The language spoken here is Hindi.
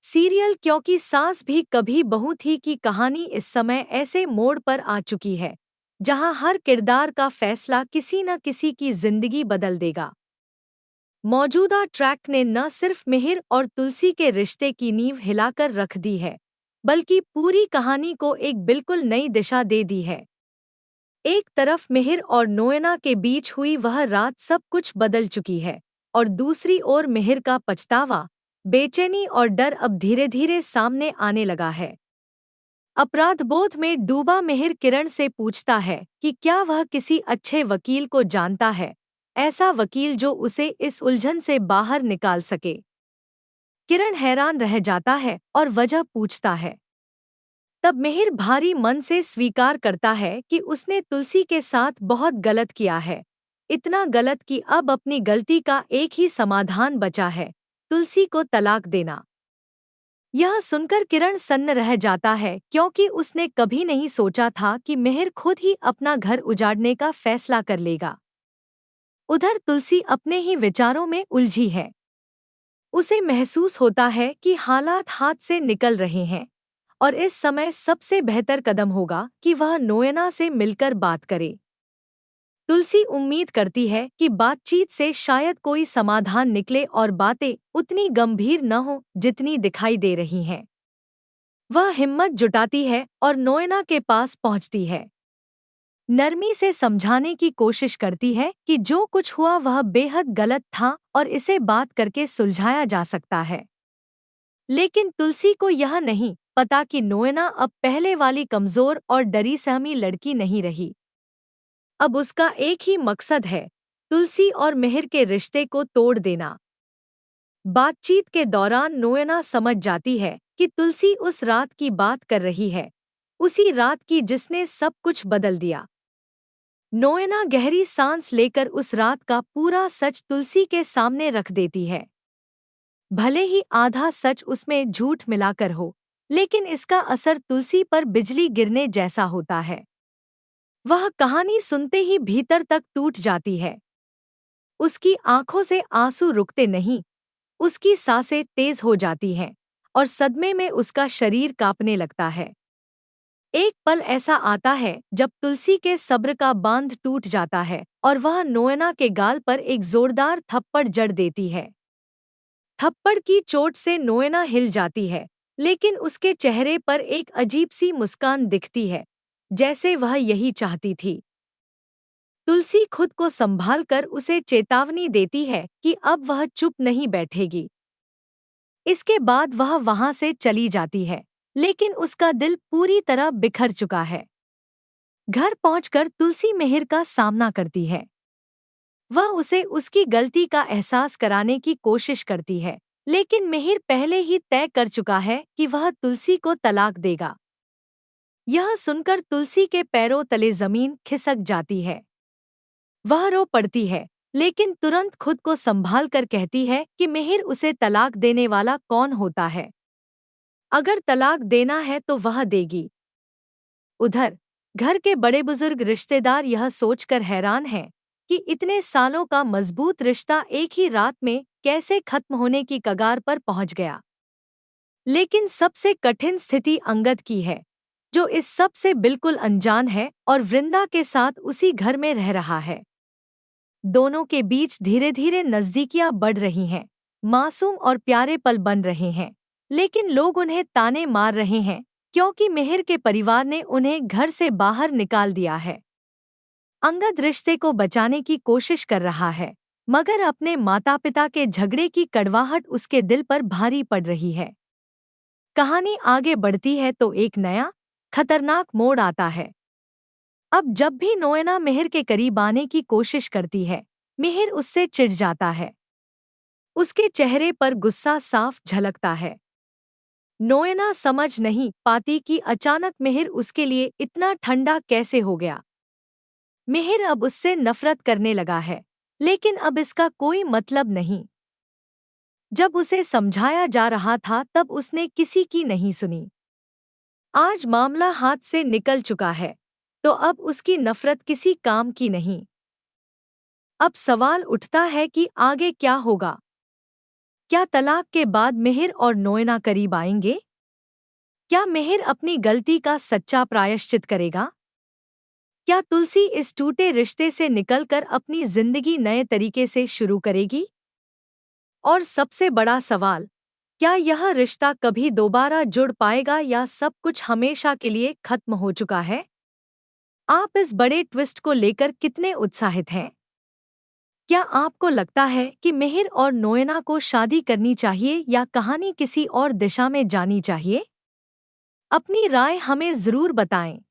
सीरियल क्योंकि सास भी कभी बहू थी की कहानी इस समय ऐसे मोड़ पर आ चुकी है जहां हर किरदार का फैसला किसी न किसी की जिंदगी बदल देगा। मौजूदा ट्रैक ने न सिर्फ मिहिर और तुलसी के रिश्ते की नींव हिलाकर रख दी है, बल्कि पूरी कहानी को एक बिल्कुल नई दिशा दे दी है। एक तरफ मिहिर और नोएना के बीच हुई वह रात सब कुछ बदल चुकी है, और दूसरी ओर मिहिर का पछतावा, बेचैनी और डर अब धीरे धीरे सामने आने लगा है। अपराधबोध में डूबा मिहिर किरण से पूछता है कि क्या वह किसी अच्छे वकील को जानता है, ऐसा वकील जो उसे इस उलझन से बाहर निकाल सके। किरण हैरान रह जाता है और वजह पूछता है। तब मिहिर भारी मन से स्वीकार करता है कि उसने तुलसी के साथ बहुत गलत किया है, इतना गलत कि अब अपनी गलती का एक ही समाधान बचा है, तुलसी को तलाक देना। यह सुनकर किरण सन्न रह जाता है क्योंकि उसने कभी नहीं सोचा था कि मिहिर खुद ही अपना घर उजाड़ने का फैसला कर लेगा। उधर तुलसी अपने ही विचारों में उलझी है। उसे महसूस होता है कि हालात हाथ से निकल रहे हैं और इस समय सबसे बेहतर कदम होगा कि वह नोएना से मिलकर बात करे। तुलसी उम्मीद करती है कि बातचीत से शायद कोई समाधान निकले और बातें उतनी गंभीर न हो जितनी दिखाई दे रही हैं। वह हिम्मत जुटाती है और नोएना के पास पहुंचती है। नरमी से समझाने की कोशिश करती है कि जो कुछ हुआ वह बेहद गलत था और इसे बात करके सुलझाया जा सकता है। लेकिन तुलसी को यह नहीं पता कि नोएना अब पहले वाली कमजोर और डरी सहमी लड़की नहीं रही। अब उसका एक ही मकसद है, तुलसी और मिहिर के रिश्ते को तोड़ देना। बातचीत के दौरान नोएना समझ जाती है कि तुलसी उस रात की बात कर रही है, उसी रात की जिसने सब कुछ बदल दिया। नोएना गहरी सांस लेकर उस रात का पूरा सच तुलसी के सामने रख देती है। भले ही आधा सच उसमें झूठ मिलाकर हो, लेकिन इसका असर तुलसी पर बिजली गिरने जैसा होता है। वह कहानी सुनते ही भीतर तक टूट जाती है। उसकी आंखों से आंसू रुकते नहीं, उसकी सांसें तेज हो जाती हैं और सदमे में उसका शरीर कांपने लगता है। एक पल ऐसा आता है जब तुलसी के सब्र का बांध टूट जाता है और वह नोएना के गाल पर एक जोरदार थप्पड़ जड़ देती है। थप्पड़ की चोट से नोएना हिल जाती है, लेकिन उसके चेहरे पर एक अजीब सी मुस्कान दिखती है, जैसे वह यही चाहती थी। तुलसी खुद को संभाल कर उसे चेतावनी देती है कि अब वह चुप नहीं बैठेगी। इसके बाद वह वहां से चली जाती है, लेकिन उसका दिल पूरी तरह बिखर चुका है। घर पहुंचकर तुलसी मिहिर का सामना करती है। वह उसे उसकी गलती का एहसास कराने की कोशिश करती है, लेकिन मिहिर पहले ही तय कर चुका है कि वह तुलसी को तलाक देगा। यह सुनकर तुलसी के पैरों तले जमीन खिसक जाती है। वह रो पड़ती है, लेकिन तुरंत खुद को संभाल कर कहती है कि मिहिर उसे तलाक देने वाला कौन होता है। अगर तलाक देना है तो वह देगी। उधर घर के बड़े बुजुर्ग रिश्तेदार यह सोचकर हैरान हैं कि इतने सालों का मजबूत रिश्ता एक ही रात में कैसे खत्म होने की कगार पर पहुंच गया। लेकिन सबसे कठिन स्थिति अंगद की है, जो इस सब से बिल्कुल अनजान है और वृंदा के साथ उसी घर में रह रहा है। दोनों के बीच धीरे धीरे नजदीकियां बढ़ रही हैं, मासूम और प्यारे पल बन रहे हैं, लेकिन लोग उन्हें ताने मार रहे हैं क्योंकि मिहिर के परिवार ने उन्हें घर से बाहर निकाल दिया है। अंगद रिश्ते को बचाने की कोशिश कर रहा है, मगर अपने माता पिता के झगड़े की कड़वाहट उसके दिल पर भारी पड़ रही है। कहानी आगे बढ़ती है तो एक नया खतरनाक मोड़ आता है। अब जब भी नोएना मिहिर के करीब आने की कोशिश करती है, मिहिर उससे चिढ़ जाता है। उसके चेहरे पर गुस्सा साफ झलकता है। नोएना समझ नहीं पाती कि अचानक मिहिर उसके लिए इतना ठंडा कैसे हो गया। मिहिर अब उससे नफरत करने लगा है, लेकिन अब इसका कोई मतलब नहीं। जब उसे समझाया जा रहा था तब उसने किसी की नहीं सुनी। आज मामला हाथ से निकल चुका है, तो अब उसकी नफरत किसी काम की नहीं। अब सवाल उठता है कि आगे क्या होगा। क्या तलाक के बाद मिहिर और नोएना करीब आएंगे? क्या मिहिर अपनी गलती का सच्चा प्रायश्चित करेगा? क्या तुलसी इस टूटे रिश्ते से निकलकर अपनी जिंदगी नए तरीके से शुरू करेगी? और सबसे बड़ा सवाल, क्या यह रिश्ता कभी दोबारा जुड़ पाएगा या सब कुछ हमेशा के लिए खत्म हो चुका है? आप इस बड़े ट्विस्ट को लेकर कितने उत्साहित हैं? क्या आपको लगता है कि मिहिर और नोएना को शादी करनी चाहिए या कहानी किसी और दिशा में जानी चाहिए? अपनी राय हमें ज़रूर बताएं।